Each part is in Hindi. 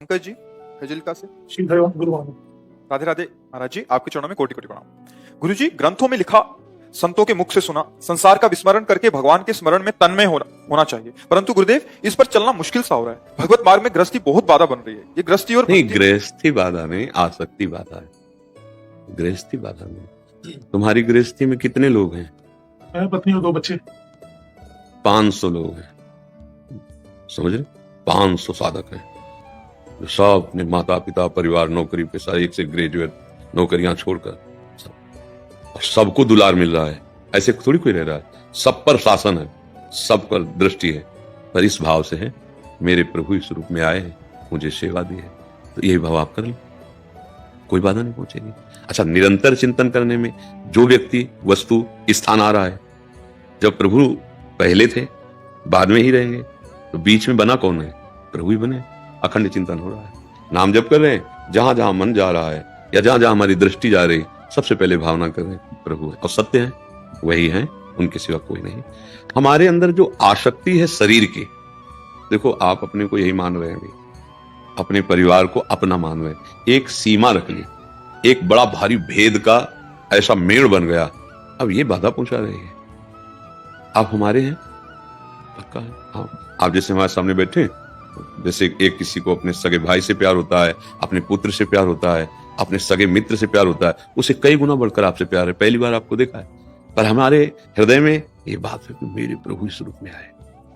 पंकज जी हेजिल्का से। राधे राधे महाराज जी, आपके चरणों में कोटि कोटि प्रणाम। गुरु जी, ग्रंथों में लिखा, संतों के मुख से सुना, संसार का विस्मरण करके भगवान के स्मरण में तन्मय होना चाहिए, परंतु गुरुदेव इस पर चलना मुश्किल सा हो रहा है। भगवत मार्ग में गृहस्थी बहुत बाधा बन रही है। ये गृहस्थी और नहीं, गृहस्थी बाधा नहीं, आसक्ति बाधा है। गृहस्थी बाधा नहीं। तुम्हारी गृहस्थी में कितने लोग हैं? मैं, पत्नी और 2 बच्चे। 500 लोग हैं, समझ रहे? 500 साधक हैं जो सब अपने माता पिता परिवार नौकरी पे सारे एक से ग्रेजुएट नौकरियां छोड़कर और सबको दुलार मिल रहा है। ऐसे थोड़ी कोई रह रहा है। सब पर शासन है, सब पर दृष्टि है, पर इस भाव से है मेरे प्रभु इस रूप में आए हैं, मुझे सेवा दी है, तो यही भाव आप कर लो, कोई बाधा नहीं पहुंचेगी। अच्छा, निरंतर चिंतन करने में जो व्यक्ति वस्तु स्थान आ रहा है, जब प्रभु पहले थे बाद में ही रहेंगे, तो बीच में बना कौन है? प्रभु ही बने। अखंड चिंतन हो रहा है, नाम जप कर रहे हैं, जहां जहां मन जा रहा है या जहां जहां हमारी दृष्टि जा रही, सबसे पहले भावना कर रहे हैं प्रभु है, और सत्य है वही है, उनके सिवा कोई नहीं। हमारे अंदर जो आसक्ति है शरीर की, देखो आप अपने को यही मान रहे हैं, अपने परिवार को अपना मान रहे हैं, एक सीमा रख ली, एक बड़ा भारी भेद का ऐसा मेड़ बन गया, अब ये बाधा पहुंचा रही है। आप हमारे हैं, पक्का है। आप जैसे हमारे सामने बैठे, जैसे एक किसी को अपने सगे भाई से प्यार होता है, अपने पुत्र से प्यार होता है, अपने सगे मित्र से प्यार होता है, उसे कई गुना बढ़कर आपसे प्यार है। पहली बार आपको देखा है, पर हमारे हृदय में ये बात है कि मेरे प्रभु इस रूप में आए।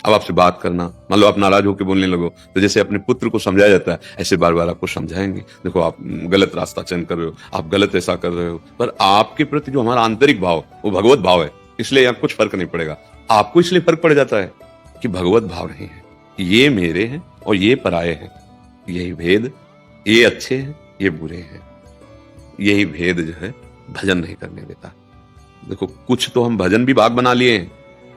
अब आपसे बात करना, मान लो आप नाराज होकर बोलने लगो, तो जैसे अपने पुत्र को समझाया जाता है, ऐसे बार बार आपको समझाएंगे, देखो आप गलत रास्ता चयन कर रहे हो, आप गलत ऐसा कर रहे हो, पर आपके प्रति जो हमारा आंतरिक भाव, वो भगवत भाव है, इसलिए यहाँ कुछ फर्क नहीं पड़ेगा। आपको इसलिए फर्क पड़ जाता है कि भगवत भाव नहीं है, ये मेरे हैं और ये पराये हैं, यही भेद, ये अच्छे हैं ये बुरे हैं, यही भेद जो है भजन नहीं करने देता। देखो, कुछ तो हम भजन विभाग बना लिए हैं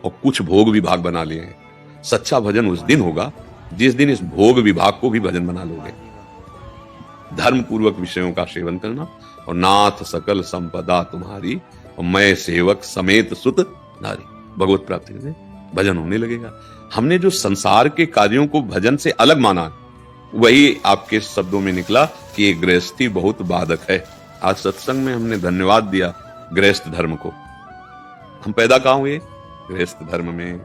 और कुछ भोग विभाग बना लिए हैं। सच्चा भजन उस दिन होगा जिस दिन इस भोग विभाग को भी भजन बना लोगे। धर्म पूर्वक विषयों का सेवन करना, और नाथ सकल संपदा तुम्हारी, और मैं सेवक समेत सुत नारी, भगवत प्राप्ति से भजन होने लगेगा। हमने जो संसार के कार्यों को भजन से अलग माना, वही आपके शब्दों में निकला कि ये गृहस्थी बहुत बाधक है। आज सत्संग में हमने धन्यवाद दिया गृहस्थ धर्म को। हम पैदा कहाँ हुए? गृहस्थ धर्म में।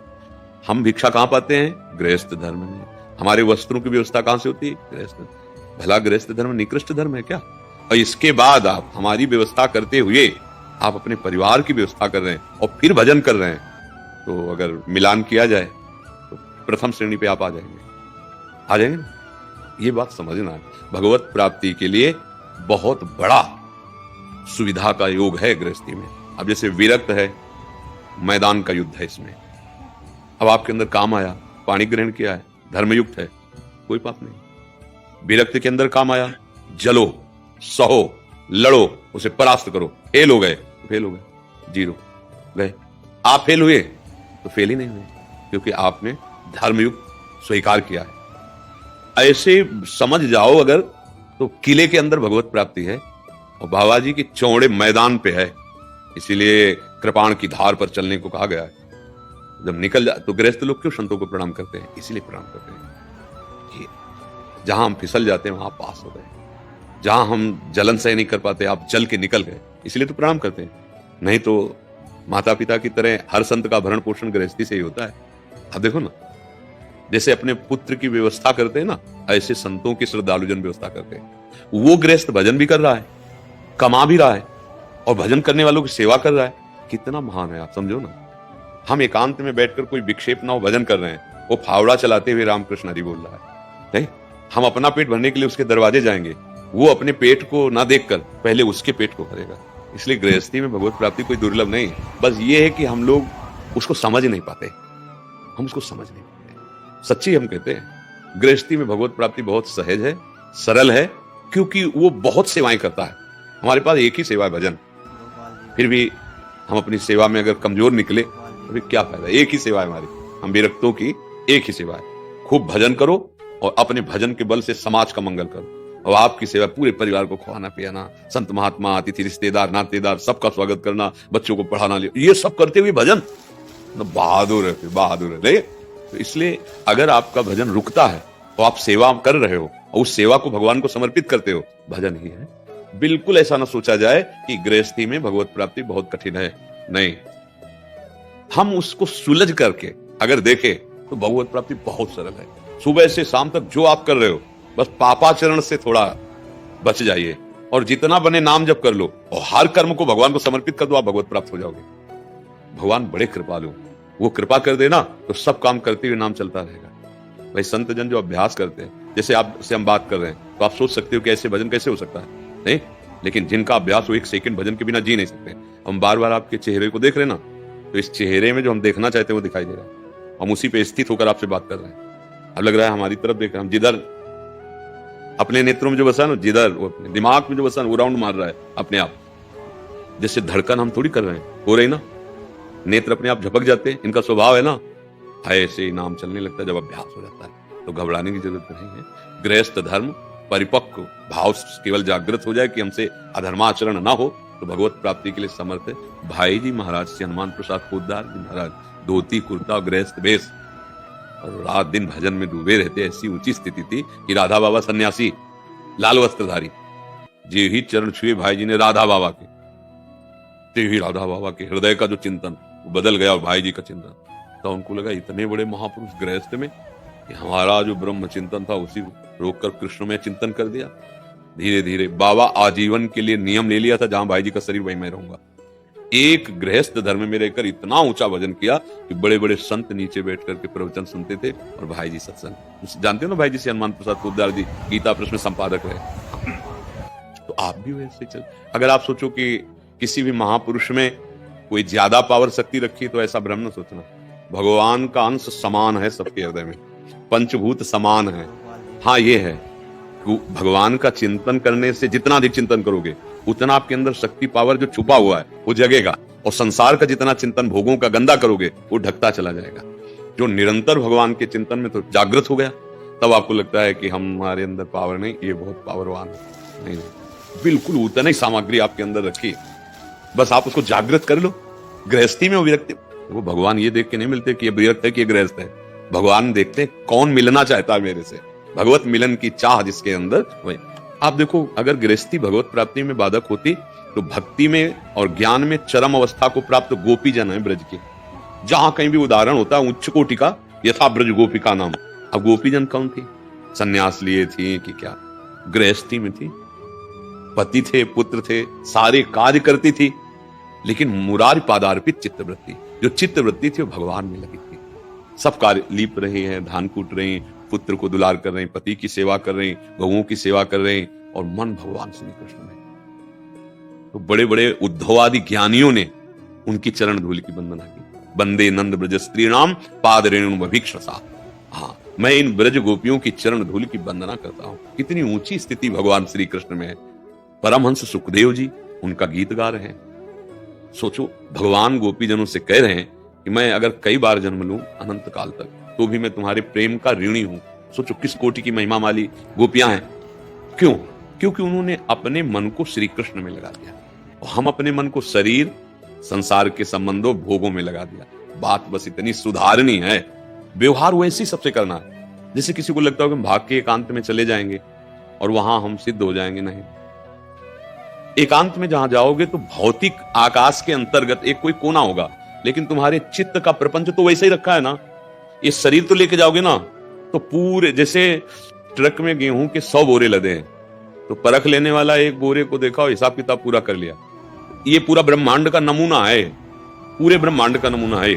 हम भिक्षा कहाँ पाते हैं? गृहस्थ धर्म में। हमारे वस्त्रों की व्यवस्था कहाँ से होती है? गृहस्थ। भला गृहस्थ धर्म निकृष्ट धर्म है क्या? और इसके बाद आप हमारी व्यवस्था करते हुए आप अपने परिवार की व्यवस्था कर रहे हैं और फिर भजन कर रहे हैं, तो अगर मिलान किया जाए तो प्रथम श्रेणी पे आप आ जाएंगे ना? ये बात समझना है। भगवत प्राप्ति के लिए बहुत बड़ा सुविधा का योग है गृहस्थी में। अब जैसे विरक्त है, मैदान का युद्ध है इसमें, अब आपके अंदर काम आया, पानी ग्रहण किया है, धर्मयुक्त है, कोई पाप नहीं। विरक्त के अंदर काम आया, जलो, सहो, लड़ो, उसे परास्त करो, फेल हो गए, जीरो गए। आप फेल हुए तो फेल ही नहीं हुए, क्योंकि आपने धर्मयुक्त स्वीकार किया है। ऐसे समझ जाओ अगर, तो किले के अंदर भगवत प्राप्ति है और बाबा जी के चौड़े मैदान पे है, इसीलिए कृपाण की धार पर चलने को कहा गया है। जब निकल जाए तो गृहस्थ लोग क्यों संतों को प्रणाम करते हैं? इसीलिए प्रणाम करते हैं। जहां हम फिसल जाते हैं वहां पास हो गए, जहां हम जलन सह नहीं कर पाते आप जल के निकल गए, इसलिए तो प्रणाम करते हैं। नहीं तो माता पिता की तरह हर संत का भरण पोषण गृहस्थी से ही होता है। अब देखो ना, जैसे अपने पुत्र की व्यवस्था करते हैं ना, ऐसे संतों की श्रद्धालुजन व्यवस्था करते हैं। वो गृहस्थ भजन भी कर रहा है, कमा भी रहा है, और भजन करने वालों की सेवा कर रहा है। कितना महान है, आप समझो ना। हम एकांत में बैठकर कोई विक्षेप ना हो भजन कर रहे हैं, वो फावड़ा चलाते हुए रामकृष्ण हरि बोल रहा है। नहीं, हम अपना पेट भरने के लिए उसके दरवाजे जाएंगे, वो अपने पेट को ना देखकर पहले उसके पेट को भरेगा। इसलिए गृहस्थी में भगवत प्राप्ति कोई दुर्लभ नहीं, बस ये है कि हम लोग उसको समझ नहीं पाते, हम उसको समझ नहीं पाते। सच्ची हम कहते हैं गृहस्थी में भगवत प्राप्ति बहुत सहज है, सरल है, क्योंकि वो बहुत सेवाएं करता है। हमारे पास एक ही सेवा है, भजन। फिर भी हम अपनी सेवा में अगर कमजोर निकले तो फिर क्या फायदा? एक ही सेवा है हमारी, हम विरक्तों की एक ही सेवा है, खूब भजन करो और अपने भजन के बल से समाज का मंगल करो। और आपकी सेवा पूरे परिवार को खवाना पियाना, संत महात्मा अतिथि रिश्तेदार नातेदार सबका स्वागत करना, बच्चों को पढ़ाना, ये सब करते हुए भजन, बहादुर है, बहादुर है। तो इसलिए अगर आपका भजन रुकता है तो आप सेवा कर रहे हो और उस सेवा को भगवान को समर्पित करते हो, भजन ही है। बिल्कुल ऐसा ना सोचा जाए कि गृहस्थी में भगवत प्राप्ति बहुत कठिन है, नहीं। हम उसको सुलझ करके अगर देखें तो भगवत प्राप्ति बहुत सरल है। सुबह से शाम तक जो आप कर रहे हो, बस पापाचरण से थोड़ा बच जाइए और जितना बने नाम जप कर लो और हर कर्म को भगवान को समर्पित कर दो, आप भगवत प्राप्त हो जाओगे। भगवान बड़े कृपालु, वो कृपा कर देना तो सब काम करते हुए नाम चलता रहेगा। भाई संत जन जो अभ्यास करते हैं, जैसे आपसे हम बात कर रहे हैं, तो आप सोच सकते हो कि ऐसे भजन कैसे हो सकता है, नहीं। लेकिन जिनका अभ्यास हो, एक सेकंड भजन के बिना जी नहीं सकते। हम बार बार आपके चेहरे को देख रहे हैं ना, तो इस चेहरे में जो हम देखना चाहते हैं वो दिखाई दे रहा है। हम उसी पे स्थित होकर आपसे बात कर रहे हैं। अब लग रहा है हमारी तरफ देख रहे हैं। हम जिधर अपने नेत्रों में जो बसा ना, जिधर वो अपने दिमाग में जो बसा वो राउंड मार रहा है अपने आप। जैसे धड़कन हम थोड़ी कर रहे हैं, हो रही ना, नेत्र अपने आप झपक जाते हैं, इनका स्वभाव है ना। ऐसे ही नाम चलने लगता है जब अभ्यास हो जाता है, तो घबराने की जरूरत नहीं है। गृहस्थ धर्म परिपक्व भाव केवल जागृत हो जाए कि हमसे अधर्माचरण ना हो, तो भगवत प्राप्ति के लिए समर्थ है। भाई जी महाराज से हनुमान प्रसाद पोद्दार जी महाराज धोती कुर्ता गृहस्थ वेश और रात दिन भजन में डूबे रहते। ऐसी ऊंची स्थिति थी कि राधा बाबा सन्यासी लाल वस्त्रधारी जी ही चरण छुए भाई जी ने राधा बाबा के, ते ही राधा बाबा के हृदय का जो चिंतन वो बदल गया और भाई जी का चिंतन। तो उनको लगा इतने बड़े महापुरुष गृहस्थ में कि हमारा जो ब्रह्म चिंतन था उसी रोककर कृष्ण में चिंतन कर दिया। धीरे धीरे बाबा आजीवन के लिए नियम ले लिया था, जहां भाई जी का शरीर वहीं मैं रहूंगा। एक गृहस्थ धर्म में रहकर इतना ऊंचा भजन किया कि बड़े बड़े संत नीचे बैठ करके प्रवचन सुनते थे और भाई जी सत्संग। जानते हो ना भाई जी से हनुमान प्रसाद पोद्दार जी गीता प्रश्न संपादक रहे। तो आप भी वैसे चल। अगर आप सोचो कि किसी भी महापुरुष में कोई ज्यादा पावर शक्ति रखी, तो ऐसा भ्रम न सोचना। भगवान का अंश समान है सबके हृदय में, पंचभूत समान है। हाँ ये है, भगवान का चिंतन करने से जितना अधिक चिंतन करोगे उतना आपके अंदर शक्ति पावर जो छुपा हुआ है वो जगेगा, और संसार का जितना चिंतन भोगों का गंदा करोगे वो ढकता चला जाएगा। जो निरंतर भगवान के चिंतन में तो जागृत हो गया, तब आपको लगता है कि हमारे अंदर पावर नहीं, ये बहुत पावरवान है। नहीं, बिल्कुल उतना ही सामग्री आपके अंदर रखी, बस आप उसको जागृत कर लो। गृहस्थी में वो विरक्ति, वो भगवान ये देख के नहीं मिलते कि ये विरक्त है कि ये गृहस्थ है। भगवान देखते कौन मिलना चाहता है मेरे से, भगवत मिलन की चाह जिसके अंदर। वही आप देखो, अगर गृहस्थी भगवत प्राप्ति में बाधक होती तो भक्ति में और ज्ञान में चरम अवस्था को प्राप्त गोपी जन है ब्रज के। जहां कहीं भी उदाहरण होता है उच्च कोटि का, यथा ब्रज गोपिका नाम। अब गोपी जन कौन थी? सन्यास लिए थी कि क्या? गृहस्थी में थी, पति थे, पुत्र थे, सारे कार्य करती थी, लेकिन मुरारी पादार्पित चित्तवृत्ति, जो चित्तवृत्ति थी वो भगवान में लगी थी। सब कार्य लीप रहे हैं, धान कूट रहे हैं, पुत्र को दुलार कर रहे हैं, पति की सेवा कर रहे हैं, गौओं की सेवा कर रहे हैं, और मन भगवान श्री कृष्ण में। तो बड़े बड़े उद्धवादि ज्ञानियों ने उनकी चरण धूल की वंदना की। वंदे नंद ब्रज स्त्रीणाम पाद रेणु अभीक्षसा। हाँ, मैं इन ब्रज गोपियों की चरण धूल की वंदना करता हूं। कितनी ऊंची स्थिति भगवान श्री कृष्ण में है। परमहंस सुखदेव जी उनका गीत गा रहे हैं। सोचो, भगवान गोपी जनों से कह रहे हैं कि मैं अगर कई बार जन्म लूं अनंत काल तक, तो भी मैं तुम्हारे प्रेम का ऋणी हूं। सोचो किस कोटि की महिमा वाली गोपियां हैं। क्यों? क्योंकि उन्होंने अपने मन को श्री कृष्ण में लगा दिया, और हम अपने मन को शरीर, संसार के संबंधों, भोगों में लगा दिया। बात बस इतनी सुधारनी है, व्यवहार वैसे ही सबसे करना है। जैसे किसी को लगता हो कि हम भाग के एकांत में चले जाएंगे और वहां हम सिद्ध हो जाएंगे, नहीं। एकांत में जहां जाओगे तो भौतिक आकाश के अंतर्गत एक कोई कोना होगा, लेकिन तुम्हारे चित्त का प्रपंच तो वैसे ही रखा है ना। ये शरीर तो लेके जाओगे ना, तो पूरे, जैसे ट्रक में गेहूं के 100 बोरे लदे हैं, तो परख लेने वाला एक बोरे को देखा और हिसाब किताब पूरा कर लिया। ये पूरा ब्रह्मांड का नमूना है, पूरे ब्रह्मांड का नमूना है।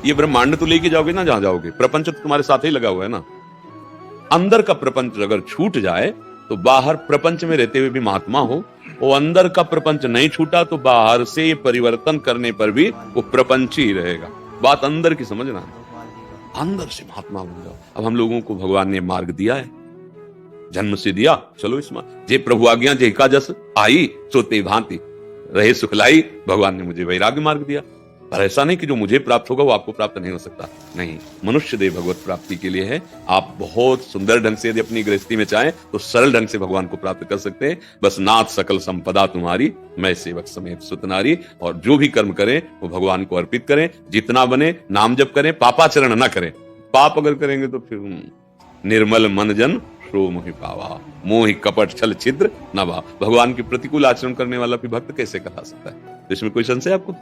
ये ब्रह्मांड तो लेके जाओगे ना जहां जाओगे, प्रपंच तो तुम्हारे साथ ही लगा हुआ है ना। अंदर का प्रपंच अगर छूट जाए तो बाहर प्रपंच में रहते हुए भी महात्मा हो, और अंदर का प्रपंच नहीं छूटा तो बाहर से परिवर्तन करने पर भी वो प्रपंच ही रहेगा। बात अंदर की समझना है, अंदर से महात्मा बन जाओ। अब हम लोगों को भगवान ने मार्ग दिया है, जन्म से दिया, चलो इस जे प्रभु आज्ञा जे का जस आई सोते भांति रहे सुखलाई। भगवान ने मुझे वैराग्य मार्ग दिया, पर ऐसा नहीं कि जो मुझे प्राप्त होगा वो आपको प्राप्त नहीं हो सकता। नहीं, मनुष्य देह भगवत प्राप्ति के लिए है। आप बहुत सुंदर ढंग से यदि अपनी गृहस्थी में चाहें तो सरल ढंग से भगवान को प्राप्त कर सकते हैं। बस नाथ सकल संपदा तुम्हारी, मैं सेवक समेत सुत नारी। और जो भी कर्म करें वो भगवान को अर्पित करें, जितना बने नाम जप करें, पापाचरण न करें। पाप अगर करेंगे तो फिर निर्मल मन जन सो मोहि पावा, मोहि कपट छल छिद्र न भा। भगवान के प्रतिकूल आचरण करने वाला भी भक्त कैसे कहा सकता है? तो इसमें कोई संशय आपको?